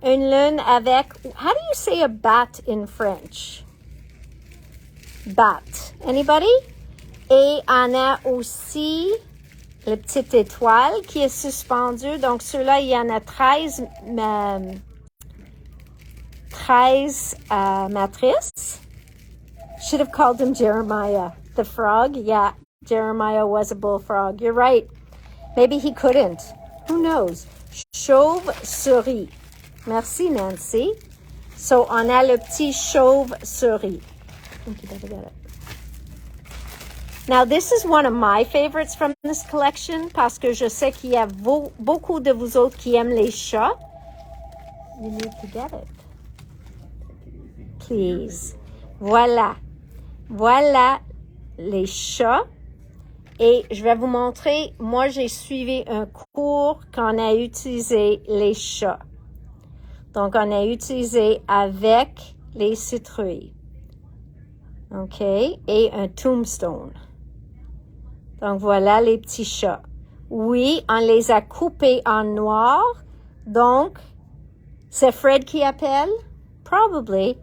Une lune avec, how do you say a bat in French? Bat. Anybody? Et on a aussi la petite étoile qui est suspendue. Donc, ceux-là, il y en a 13 matrices. Should have called him Jeremiah, the frog. Yeah, Jeremiah was a bullfrog. You're right. Maybe he couldn't. Who knows? Chauve-souris. Merci, Nancy. So, on a le petit chauve-souris. I think you better get it. Now, this is one of my favorites from this collection parce que je sais qu'il y a beaucoup de vous autres qui aiment les chats. You need to get it. Please. Voilà. Voilà les chats. Et je vais vous montrer, moi, j'ai suivi un cours quand on a utilisé les chats. Donc, on a utilisé avec les citrouilles. OK? Et un tombstone. Donc, voilà les petits chats. Oui, on les a coupés en noir. Donc, c'est Fred qui appelle? Probably.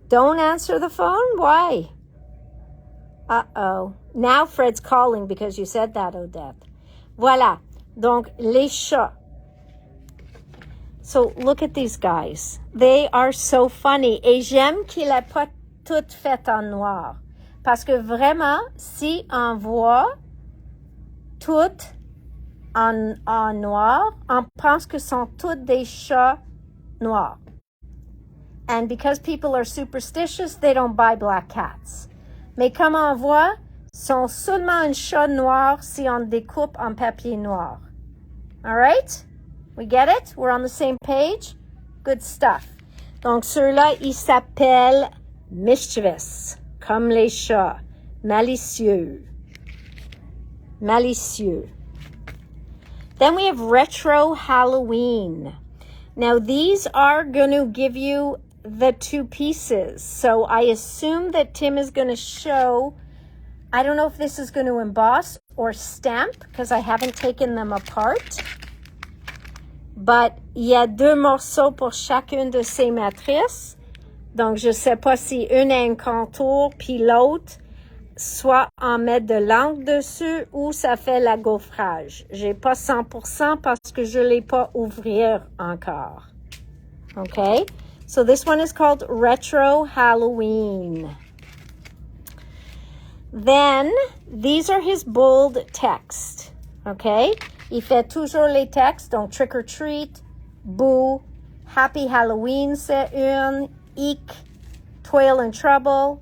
Don't answer the phone? Why? Uh-oh. Now Fred's calling because you said that, Odette. Voilà. Donc, les chats. So, look at these guys. They are so funny. Et j'aime qu'il n'ait pas tout fait en noir. Parce que vraiment, si on voit tout en noir, on pense que sont tous des chats noirs. And because people are superstitious, they don't buy black cats. Mais comme on voit, sont seulement un chat noir si on découpe en papier noir. All right? We get it? We're on the same page? Good stuff. Donc, ceux-là, ils s'appellent mischievous. Comme les chats. Malicieux. Malicieux. Then we have retro Halloween. Now, these are going to give you the two pieces. So, I assume that Tim is going to show, I don't know if this is going to emboss or stamp, because I haven't taken them apart. But, il y a deux morceaux pour chacune de ces matrices. Donc, je ne sais pas si une a un contour, puis l'autre, soit on met de l'encre dessus ou ça fait la gaufrage. J'ai pas 100% parce que je l'ai pas ouvert encore. Okay? So, this one is called Retro Halloween. Then, these are his bold text. Okay? Il fait toujours les textes, donc Trick or Treat, Boo, Happy Halloween, c'est une, Eek, Toil and Trouble,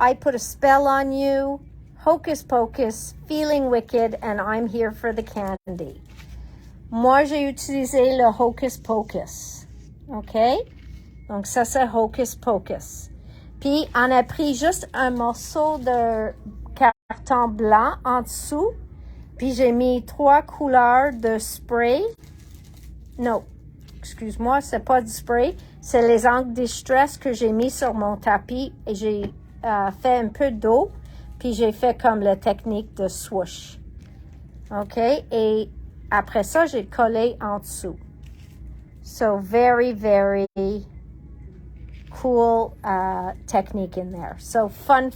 I Put a Spell on You, Hocus Pocus, Feeling Wicked, and I'm Here for the Candy. Moi, j'ai utilisé le Hocus Pocus. OK? Donc, ça, c'est Hocus Pocus. Puis, on a pris juste un morceau de carton blanc en dessous. Puis, j'ai mis 3 couleurs de spray. Non, excuse-moi, c'est pas du spray. C'est les encres Distress que j'ai mis sur mon tapis. Et j'ai fait un peu d'eau. Puis, j'ai fait comme la technique de swoosh. OK? Et après ça, j'ai collé en dessous. So, very, very cool technique in there. So, fun.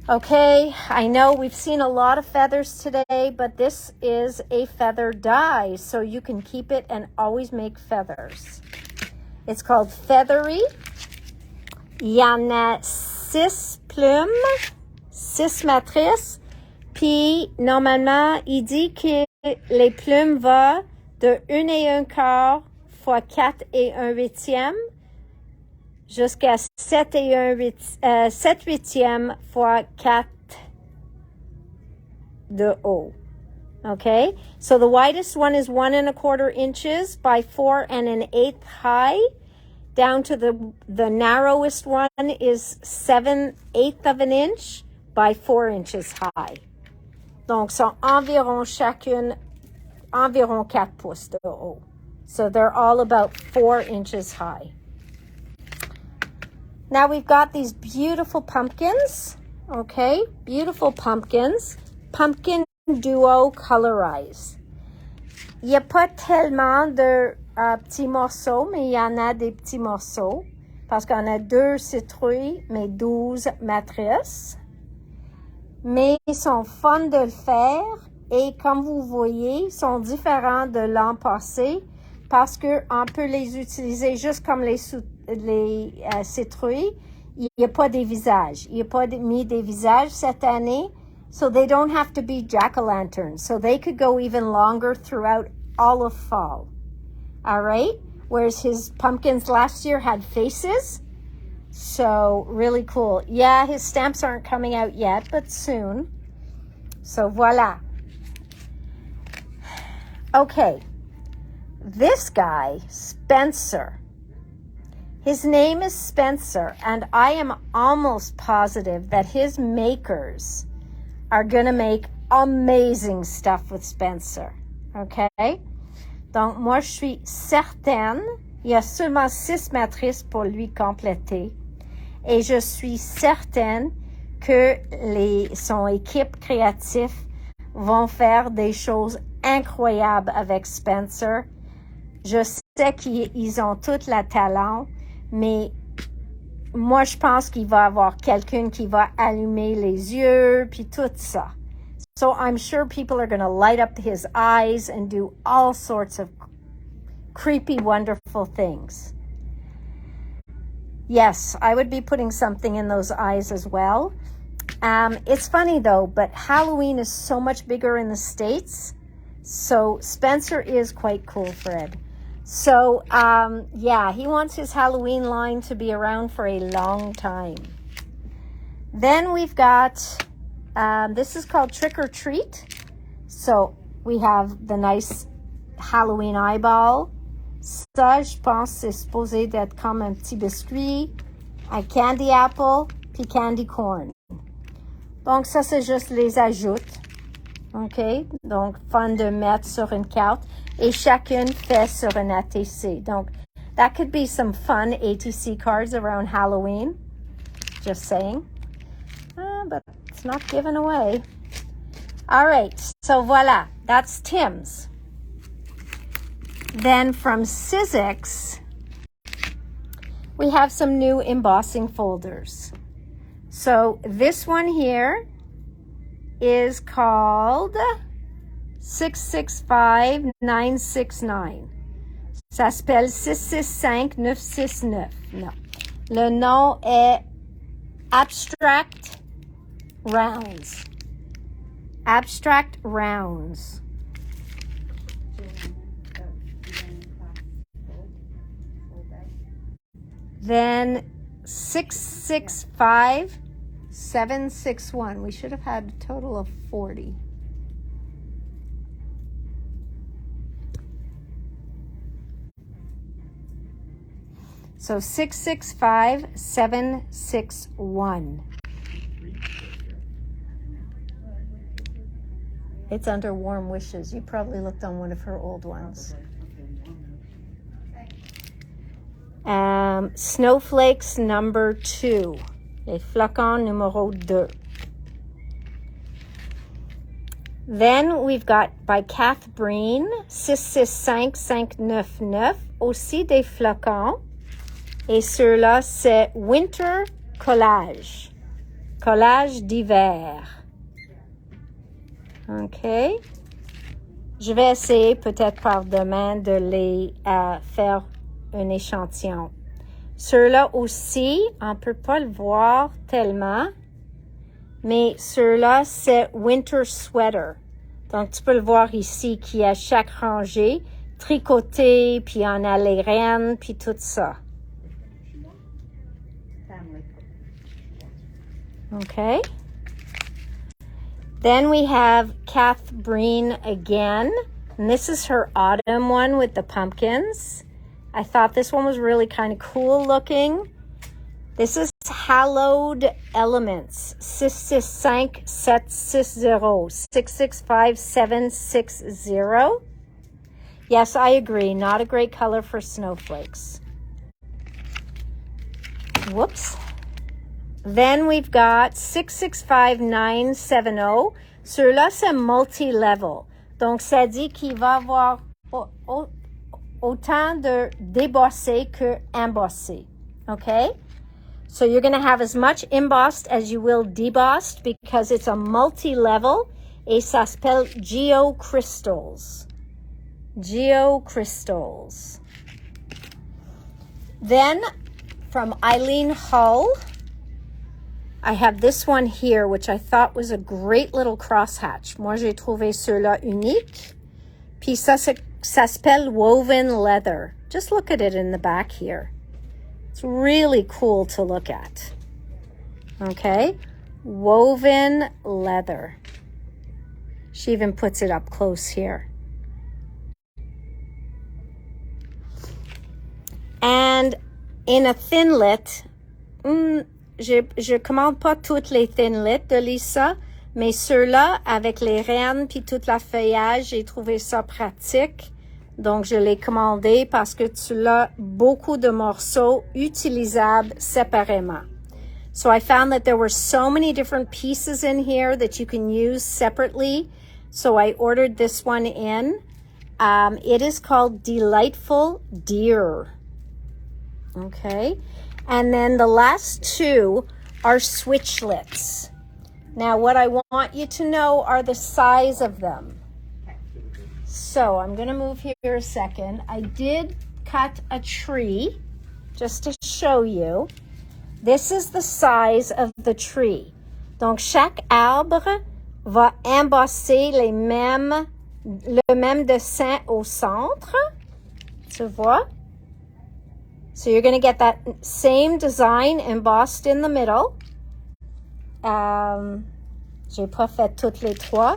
Okay, I know we've seen a lot of feathers today, but this is a feather die, so you can keep it and always make feathers. It's called Feathery. Il y en a 6 plumes, 6 matrices, puis normalement, il dit que les plumes vont de 1 1/4 fois 4 1/8 jusqu'à 7 8e fois 4 de haut. Okay, so the widest one is 1 1/4 inches by 4 1/8 high. Down to the narrowest one is 7/8 of an inch by 4 inches high. Donc, sont environ chacune environ 4 pouces de haut. So they're all about 4 inches high. Now we've got these beautiful pumpkins. Okay, beautiful pumpkins. Pumpkin Duo Colorize. Il n'y a pas tellement de petits morceaux, mais il y en a des petits morceaux parce qu'on a 2 citrouilles, mais 12 matrices. Mais ils sont fun de le faire et comme vous voyez, ils sont différents de l'an passé parce qu'on peut les utiliser juste comme les citrouilles. Il n'y a pas des visages. Il n'y a pas mis des visages cette année. So they don't have to be jack-o'-lanterns. So they could go even longer throughout all of fall. All right? Whereas his pumpkins last year had faces. So really cool. Yeah, his stamps aren't coming out yet, but soon. So voila. Okay. This guy, Spencer. His name is Spencer, and I am almost positive that his makers are going to make amazing stuff with Spencer. Okay? Donc, moi, je suis certaine, il y a seulement 6 matrices pour lui compléter. Et je suis certaine que son équipe créative vont faire des choses incroyables avec Spencer. Je sais qu'ils ont tout le talent, mais moi, je pense qu'il va y avoir quelqu'un qui va allumer les yeux, puis tout ça. So I'm sure people are going to light up his eyes and do all sorts of creepy, wonderful things. Yes, I would be putting something in those eyes as well. It's funny though, but Halloween is so much bigger in the States. So Spencer is quite cool, Fred. So, yeah, he wants his Halloween line to be around for a long time. Then we've got, this is called Trick or Treat. So we have the nice Halloween eyeball. Ça, je pense, c'est supposé d'être comme un petit biscuit, un candy apple, puis candy corn. Donc, ça, c'est juste les ajoute. OK? Donc, fun de mettre sur une carte. Et chacune fait sur un ATC. Donc, that could be some fun ATC cards around Halloween. Just saying. But it's not given away. All right. So, voila. That's Tim's. Then from Sizzix, we have some new embossing folders. So this one here is called 665969. Ça s'appelle 665969. Non. Le nom est Abstract Rounds. Abstract Rounds. Then 665761. We should have had a total of 40. So 665761. It's under Warm Wishes. You probably looked on one of her old ones. Snowflakes number 2. Les flocons numéro 2. Then we've got by Kath Breen, 665599. Aussi des flocons. Et ceux-là, c'est Winter Collage. Collage d'hiver. OK. Je vais essayer peut-être par demain de les faire un échantillon. Ceux-là aussi, on ne peut pas le voir tellement, mais ceux-là, c'est Winter Sweater. Donc, tu peux le voir ici, qui a chaque rangée, tricoté, puis on a les rennes, puis tout ça. OK. Then we have Catherine again. And this is her autumn one with the pumpkins. I thought this one was really kind of cool looking. This is Hallowed Elements. 665-760. 665-760. Yes, I agree. Not a great color for snowflakes. Whoops. Then we've got 665-970. Ceux-là, c'est multi-level. Donc, ça dit qu'il va avoir autant de débossé que embossé. Okay? So you're going to have as much embossed as you will debossed because it's a multi-level et ça s'appelle geocrystals. Geocrystals. Then from Eileen Hull, I have this one here, which I thought was a great little crosshatch. Moi, j'ai trouvé ceux-là uniques. Puis ça s'appelle woven leather. Just look at it in the back here. It's really cool to look at. Okay? Woven leather. She even puts it up close here. And in a thinlit, je commande pas toutes les thinlits de Lisa, mais ceux-là, avec les rennes puis toute la feuillage, j'ai trouvé ça pratique. Donc, je l'ai commandé parce que tu as beaucoup de morceaux utilisables séparément. So I found that there were so many different pieces in here that you can use separately. So I ordered this one in. It is called Delightful Deer. Okay. And then the last two are switchlets. Now, what I want you to know are the size of them. So I'm going to move here a second. I did cut a tree just to show you. This is the size of the tree. Donc, chaque arbre va embosser le même dessin au centre. Tu vois? So you're going to get that same design embossed in the middle. J'ai pas fait toutes les trois.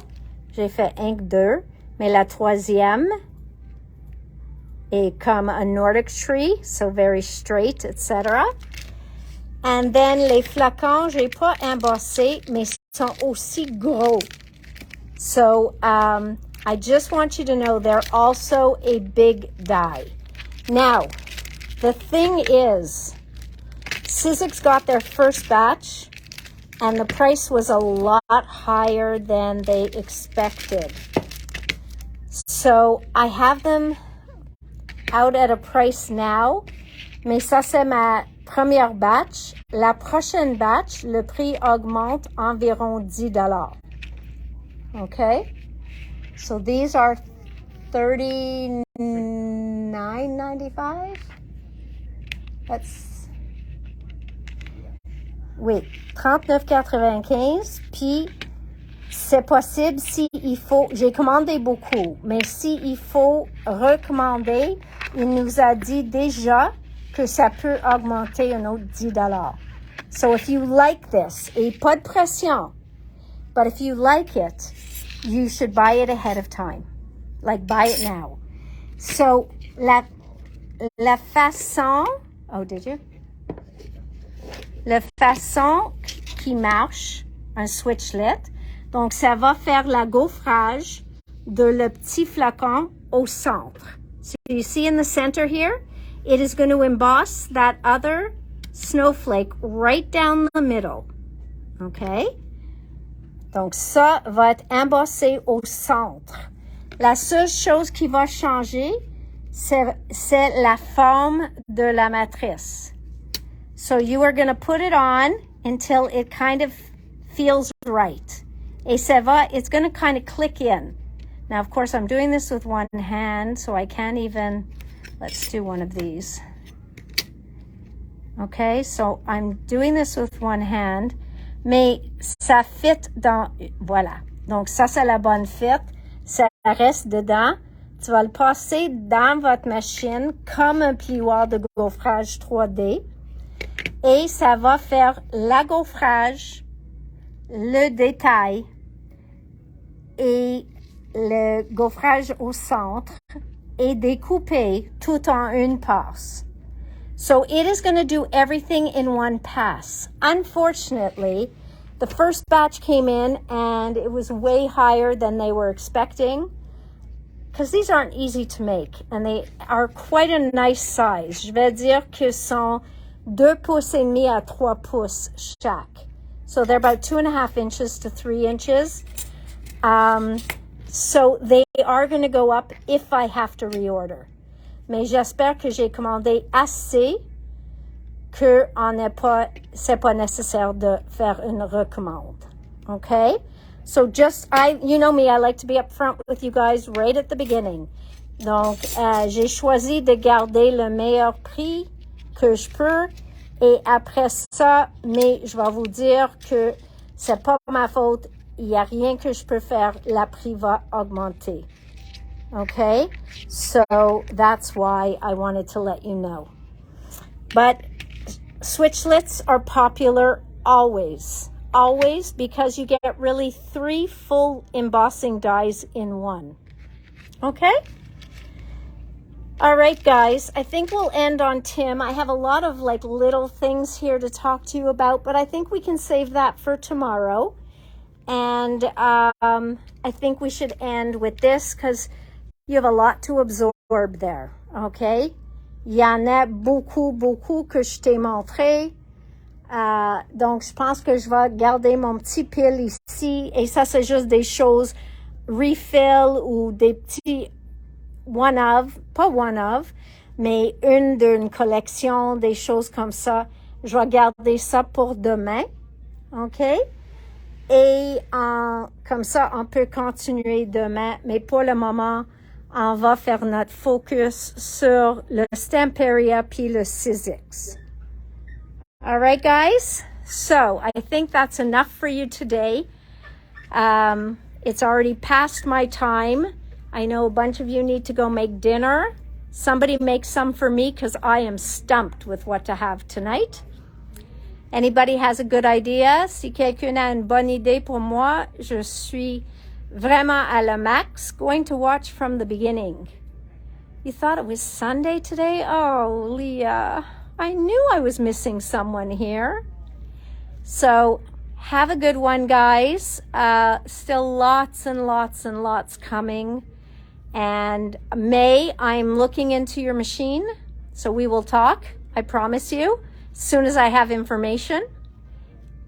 J'ai fait un que deux. Mais la troisième est comme a Nordic tree, so very straight, etc. And then les flacons, j'ai pas embossé, mais sont aussi gros. So I just want you to know they're also a big die. Now, the thing is, Sizzix got their first batch, and the price was a lot higher than they expected. So I have them out at a price now, mais ça c'est ma première batch. La prochaine batch, le prix augmente environ $10. Okay? So these are $39.95. That's oui, $39.95. Puis c'est possible s'il faut, j'ai commandé beaucoup, mais s'il faut recommander, il nous a dit déjà que ça peut augmenter un autre $10. So if you like this, et pas de pression, but if you like it, you should buy it ahead of time. Like buy it now. So la façon, oh did you? La façon qui marche, un switchlet, donc, ça va faire la gaufrage de le petit flacon au centre. So you see in the center here, it is going to emboss that other snowflake right down the middle. Okay? Donc, ça va être embossé au centre. La seule chose qui va changer, c'est la forme de la matrice. So you are going to put it on until it kind of feels right. Et ça va, it's going to kind of click in. Now, of course, I'm doing this with one hand, so I can't even, let's do one of these. Okay, so I'm doing this with one hand, mais ça fit dans, voilà. Donc, ça, c'est la bonne fit. Ça reste dedans. Tu vas le passer dans votre machine comme un plioir de gaufrage 3D. Et ça va faire la gaufrage, le détail, et le gaufrage au centre est découpé tout en une passe. So it is going to do everything in one pass. Unfortunately, the first batch came in and it was way higher than they were expecting, because these aren't easy to make and they are quite a nice size. Je vais dire que sont 2 pouces et demi à 3 pouces chaque. So they're about 2.5 inches to 3 inches. So they are going to go up if I have to reorder. Mais j'espère que j'ai commandé assez que c'est pas nécessaire de faire une recommande. Okay? So you know me, I like to be upfront with you guys right at the beginning. Donc, j'ai choisi de garder le meilleur prix que je peux. Et après ça, mais je vais vous dire que c'est pas ma faute. Il n'y a rien que je peux faire. La prix va augmenter. Okay? So, that's why I wanted to let you know. But switchlets are popular always. Always, because you get really 3 full embossing dies in one. Okay? All right, guys, I think we'll end on Tim. I have a lot of like little things here to talk to you about, but I think we can save that for tomorrow. And I think we should end with this because you have a lot to absorb there. Okay? Il y en a beaucoup que je t'ai montré. Donc, je pense que je vais garder mon petit pile ici. Et ça, c'est juste des choses refill ou des petits pas one of, mais d'une collection, des choses comme ça. Je vais garder ça pour demain. OK? Et comme ça, on peut continuer demain. Mais pour le moment, on va faire notre focus sur le Stamperia puis le Sizzix. All right, guys? So, I think that's enough for you today. It's already past my time. I know a bunch of you need to go make dinner. Somebody make some for me because I am stumped with what to have tonight. Anybody has a good idea? Si quelqu'un a une bonne idée pour moi, je suis vraiment à la max, going to watch from the beginning. You thought it was Sunday today? Oh, Leah. I knew I was missing someone here. So have a good one, guys. Still lots and lots coming. And May, I'm looking into your machine. So we will talk, I promise you, as soon as I have information.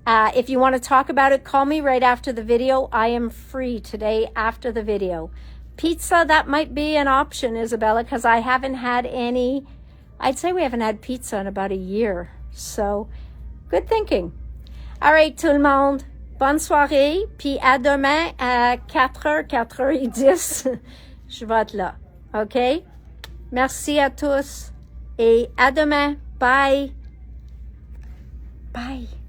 If you want to talk about it, call me right after the video. I am free today after the video. Pizza, that might be an option, Isabella, because I haven't had any. I'd say we haven't had pizza in about a year. So, good thinking. All right, tout le monde. Bonne soirée. Puis à demain à 4h, 4h10. Je vais être là. OK? Merci à tous. Et à demain. Bye. Bye.